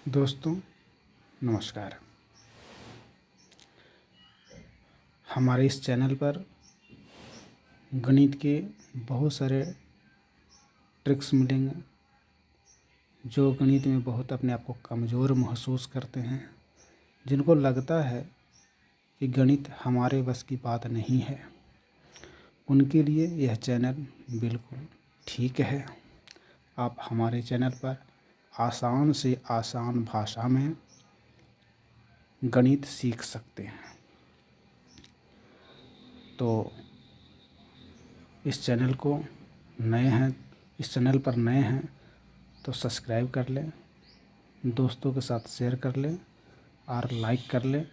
दोस्तों नमस्कार। हमारे इस चैनल पर गणित के बहुत सारे ट्रिक्स मिलेंगे। जो गणित में बहुत अपने आप को कमज़ोर महसूस करते हैं, जिनको लगता है कि गणित हमारे बस की बात नहीं है, उनके लिए यह चैनल बिल्कुल ठीक है। आप हमारे चैनल पर आसान से आसान भाषा में गणित सीख सकते हैं। तो इस चैनल पर नए हैं तो सब्सक्राइब कर लें, दोस्तों के साथ शेयर कर लें और लाइक कर लें,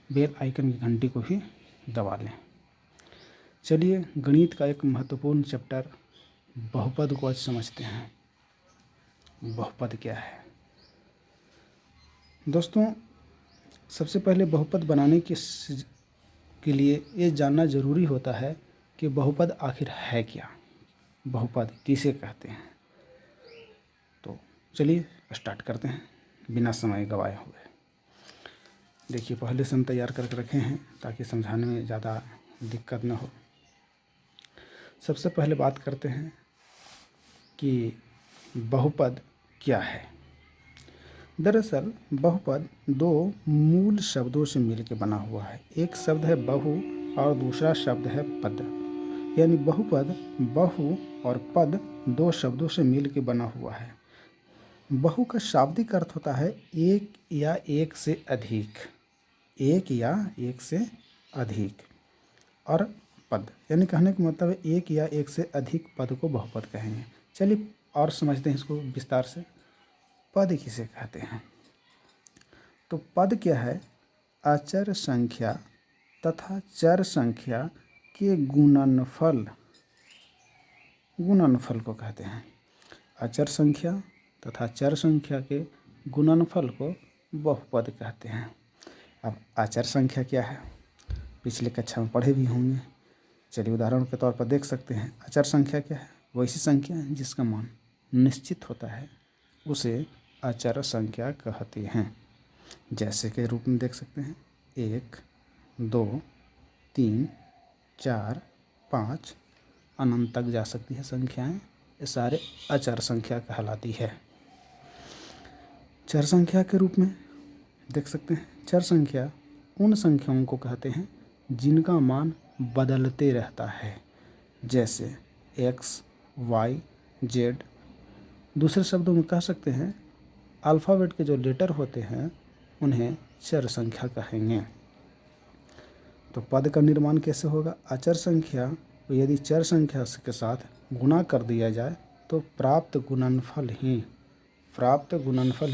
बेल आइकन की घंटी को भी दबा लें। चलिए गणित का एक महत्वपूर्ण चैप्टर बहुपद को आज समझते हैं। बहुपद क्या है? दोस्तों सबसे पहले बहुपद बनाने के लिए ये जानना ज़रूरी होता है कि बहुपद आखिर है क्या, बहुपद किसे कहते हैं। तो चलिए स्टार्ट करते हैं बिना समय गवाए हुए। देखिए पहले से हम तैयार करके रखे हैं ताकि समझाने में ज़्यादा दिक्कत न हो। सबसे पहले बात करते हैं कि बहुपद क्या है। दरअसल बहुपद दो मूल शब्दों से मिलकर बना हुआ है। एक शब्द है बहु और दूसरा शब्द है पद। यानी बहुपद बहु और पद दो शब्दों से मिलकर बना हुआ है। बहु का शाब्दिक अर्थ होता है एक या एक से अधिक, एक या एक से अधिक, और पद यानी कहने का मतलब है एक या एक से अधिक पद को बहुपद कहेंगे। चलिए और समझते हैं इसको विस्तार से। पद किसे कहते हैं? तो पद क्या है? अचर संख्या तथा चर संख्या के गुणनफल को कहते हैं। अचर संख्या तथा चर संख्या के गुणनफल को बहुपद कहते हैं। अब अचर संख्या क्या है? पिछले कक्षा में पढ़े भी होंगे। चलिए उदाहरण के तौर पर देख सकते हैं। अचर संख्या क्या है? वैसी संख्या है जिसका मान निश्चित होता है, उसे अचर संख्या कहते हैं। जैसे के रूप में देख सकते हैं 1, 2, 3, 4, 5 अनंत तक जा सकती है संख्याएं। ये सारे अचर संख्या कहलाती है। चर संख्या के रूप में देख सकते हैं। चर संख्या उन संख्याओं को कहते हैं जिनका मान बदलते रहता है, जैसे x, y, z। दूसरे शब्दों में कह सकते हैं अल्फ़ाबेट के जो लेटर होते हैं उन्हें चर संख्या कहेंगे। तो पद का निर्माण कैसे होगा? अचर संख्या को यदि चर संख्या के साथ गुणा कर दिया जाए तो प्राप्त गुणनफल ही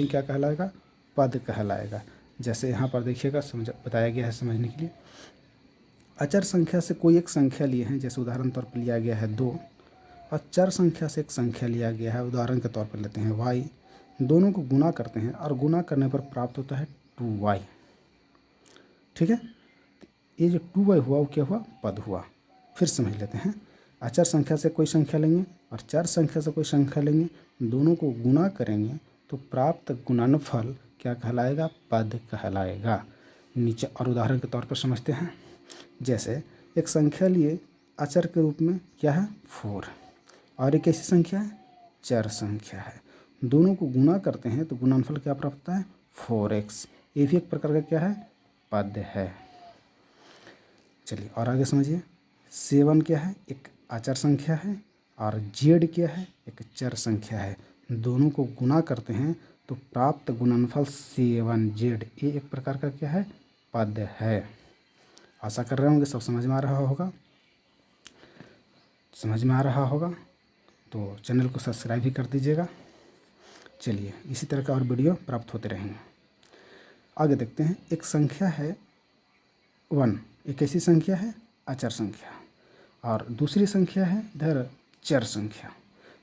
क्या कहलाएगा? पद कहलाएगा। जैसे यहाँ पर देखिएगा, बताया गया है समझने के लिए। अचर संख्या से कोई एक संख्या लिए हैं, जैसे उदाहरण तौर पर लिया गया है 2, और चर संख्या से एक संख्या लिया गया है, उदाहरण के तौर पर लेते हैं y। दोनों को गुणा करते हैं और गुणा करने पर प्राप्त होता है 2y। ठीक है, ये जो 2y हुआ वो क्या हुआ? पद हुआ। फिर समझ लेते हैं। अचर संख्या से कोई संख्या लेंगे और चर संख्या से कोई संख्या लेंगे, दोनों को गुणा करेंगे तो प्राप्त गुणनफल क्या कहलाएगा? पद कहलाएगा। नीचे और उदाहरण के तौर पर समझते हैं। जैसे एक संख्या लिए अचर के रूप में क्या है? 4, और एक ऐसी संख्या है चर संख्या है। दोनों को गुणा करते हैं तो गुणनफल क्या प्राप्त होता है? 4x। ये भी एक प्रकार का क्या है? पद है। चलिए और आगे समझिए। 7 क्या है? एक अचर संख्या है, और z क्या है? एक चर संख्या है। दोनों को गुणा करते हैं तो प्राप्त गुणनफल 7z। ये एक प्रकार का क्या है? पद है। आशा कर रहे होंगे सब समझ में आ रहा होगा। तो चैनल को सब्सक्राइब भी कर दीजिएगा। चलिए इसी तरह का और वीडियो प्राप्त होते रहेंगे। आगे देखते हैं। एक संख्या है 1, एक ऐसी संख्या है अचर संख्या, और दूसरी संख्या है इधर चर संख्या।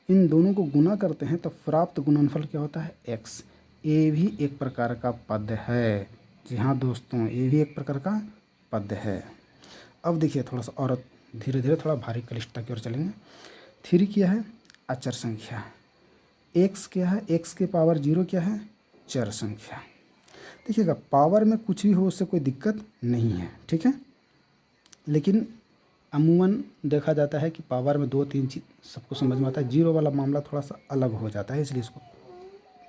इन दोनों को गुणा करते हैं तो प्राप्त गुणनफल क्या होता है? x। ये भी एक प्रकार का पद है। जी हाँ दोस्तों, ये भी एक प्रकार का पद है। अब देखिए थोड़ा सा और धीरे धीरे थोड़ा भारी क्लिष्टता की ओर चलेंगे। 3 क्या है? अचर संख्या। x क्या है? x के पावर 0 क्या है? चर संख्या। देखिएगा पावर में कुछ भी हो उससे कोई दिक्कत नहीं है, ठीक है, लेकिन अमूमन देखा जाता है कि पावर में 2-3 चीज़ सबको समझ में आता है। जीरो वाला मामला थोड़ा सा अलग हो जाता है, इसलिए इसको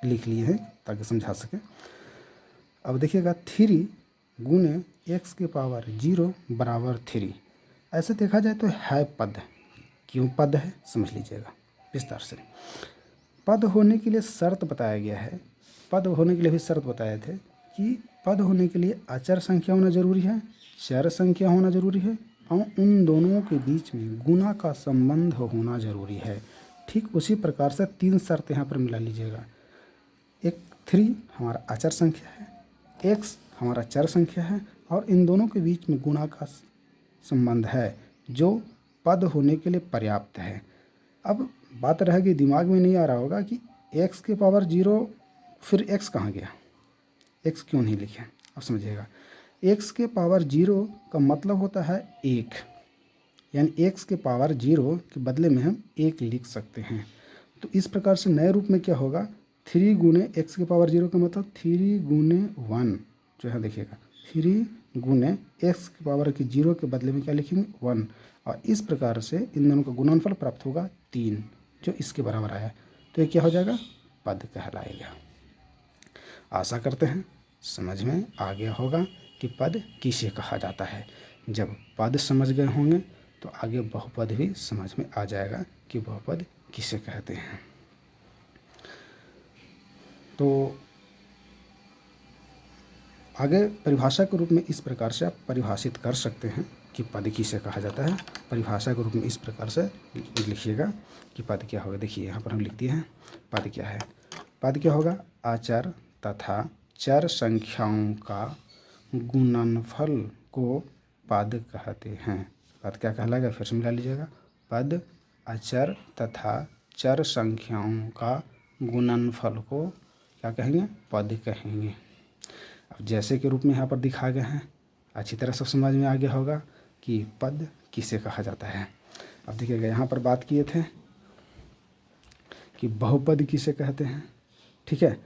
लिख लिए हैं ताकि समझा सकें। अब देखिएगा 3 गुने x की पावर 0 बराबर 3, ऐसे देखा जाए तो है पद। क्यों पद है समझ लीजिएगा विस्तार से। पद होने के लिए शर्त बताया गया है, पद होने के लिए भी शर्त बताए थे कि पद होने के लिए अचर संख्या होना जरूरी है, चर संख्या होना जरूरी है और उन दोनों के बीच में गुना का संबंध होना जरूरी है। ठीक उसी प्रकार से 3 शर्त यहाँ पर मिला लीजिएगा। एक 3 हमारा अचर संख्या है, x हमारा चर संख्या है और इन दोनों के बीच में गुणा का संबंध है जो पद होने के लिए पर्याप्त है। अब बात रहेगी, दिमाग में नहीं आ रहा होगा कि x के पावर 0, फिर x कहाँ गया, x क्यों नहीं लिखे। अब समझिएगा x के पावर 0 का मतलब होता है 1, यानी x के पावर 0 के बदले में हम 1 लिख सकते हैं। तो इस प्रकार से नए रूप में क्या होगा, 3 गुने x के पावर 0 का मतलब 3 गुने 1, जो है देखिएगा 3 गुने x के पावर की 0 के बदले में क्या लिखेंगे 1, और इस प्रकार से इन दोनों का गुणनफल प्राप्त होगा 3, जो इसके बराबर आया। तो ये क्या हो जाएगा, पद कहलाएगा। आशा करते हैं समझ में आ गया होगा कि पद किसे कहा जाता है। जब पद समझ गए होंगे तो आगे बहुपद भी समझ में आ जाएगा कि बहुपद किसे कहते हैं। तो आगे परिभाषा के रूप में इस प्रकार से आप परिभाषित कर सकते हैं कि पद किसे कहा जाता है। परिभाषा के रूप में इस प्रकार से लिखिएगा कि पद क्या होगा। देखिए यहाँ पर हम लिख दिए हैं पद क्या है। पद क्या होगा, अचर तथा चर संख्याओं का गुणनफल को पद कहते हैं। पद क्या कहलाएगा, फिर से मिला लीजिएगा, पद अचर तथा चर संख्याओं का गुणनफल को क्या कहेंगे, पद कहेंगे। अब जैसे के रूप में यहाँ पर दिखा गए हैं, अच्छी तरह से समझ में आ गया होगा कि पद किसे कहा जाता है। अब देखिएगा यहाँ पर बात किए थे कि बहुपद किसे कहते हैं, ठीक है।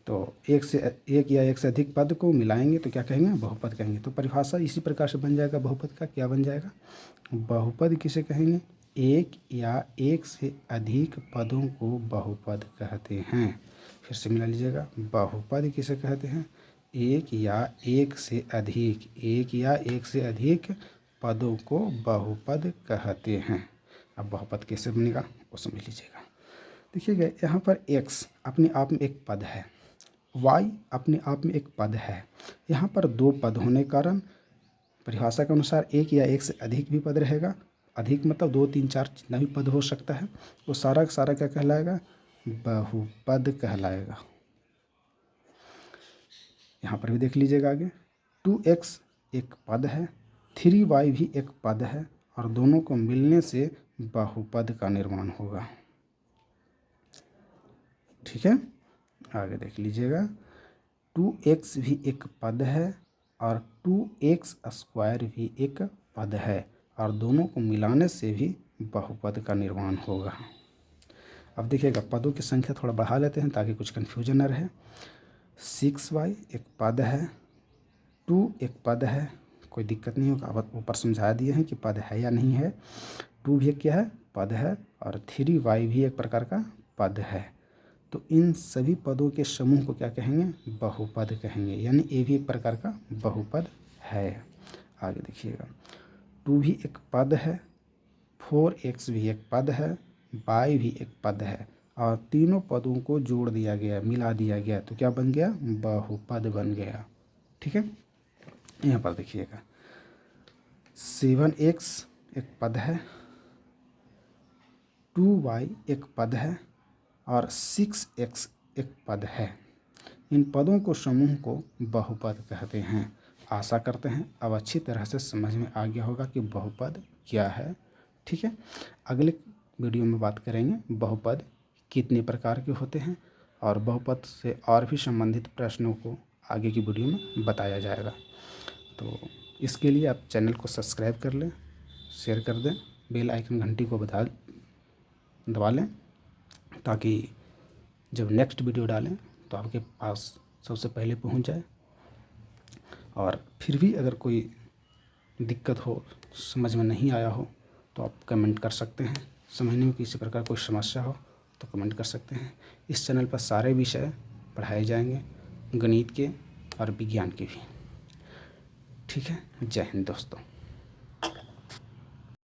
तो एक या एक से अधिक पद को मिलाएंगे तो क्या कहेंगे, बहुपद कहेंगे। तो परिभाषा इसी प्रकार से बन जाएगा बहुपद का। क्या बन जाएगा, बहुपद किसे कहेंगे, एक या एक से अधिक पदों को बहुपद कहते हैं। फिर से मिला लीजिएगा, बहुपद किसे कहते हैं, एक या एक से अधिक पदों को बहुपद कहते हैं। अब बहुपद कैसे बनेगा वो समझ लीजिएगा। देखिएगा यहाँ पर x अपने आप में एक पद है, y अपने आप में एक पद है। यहाँ पर 2 पद होने के कारण परिभाषा के अनुसार एक या एक से अधिक भी पद रहेगा। अधिक मतलब 2, 3, 4 जितना भी पद हो सकता है वो सारा का सारा क्या कहलाएगा, बहुपद कहलाएगा। यहाँ पर भी देख लीजिएगा आगे, 2x एक पद है, 3y भी एक पद है और दोनों को मिलने से बहुपद का निर्माण होगा। ठीक है, आगे देख लीजिएगा, 2x भी एक पद है और 2x स्क्वायर भी एक पद है और दोनों को मिलाने से भी बहुपद का निर्माण होगा। अब देखिएगा पदों की संख्या थोड़ा बढ़ा लेते हैं ताकि कुछ कन्फ्यूजन न रहे। 6y एक पद है, 2 एक पद है, कोई दिक्कत नहीं होगा। अब ऊपर समझा दिए हैं कि पद है या नहीं है। 2 भी एक क्या है, पद है और 3y भी एक प्रकार का पद है। तो इन सभी पदों के समूह को क्या कहेंगे, बहुपद कहेंगे, यानी ये भी एक प्रकार का बहुपद है। आगे देखिएगा, 2 भी एक पद है, 4x भी एक पद है, y भी एक पद है और तीनों पदों को जोड़ दिया गया, मिला दिया गया तो क्या बन गया, बहुपद बन गया। ठीक है, यहाँ पर देखिएगा 7x एक पद है, 2y एक पद है और 6x एक पद है। इन पदों को समूह को बहुपद कहते हैं। आशा करते हैं अब अच्छी तरह से समझ में आ गया होगा कि बहुपद क्या है। ठीक है, अगले वीडियो में बात करेंगे बहुपद कितने प्रकार के होते हैं और बहुपद से और भी संबंधित प्रश्नों को आगे की वीडियो में बताया जाएगा। तो इसके लिए आप चैनल को सब्सक्राइब कर लें, शेयर कर दें, बेल आइकन घंटी को दबा लें ताकि जब नेक्स्ट वीडियो डालें तो आपके पास सबसे पहले पहुंच जाए। और फिर भी अगर कोई दिक्कत हो, समझ में नहीं आया हो, तो आप कमेंट कर सकते हैं। समझने में किसी प्रकार कोई समस्या हो तो कमेंट कर सकते हैं। इस चैनल पर सारे विषय पढ़ाए जाएंगे, गणित के और विज्ञान के भी। ठीक है, जय हिंद दोस्तों।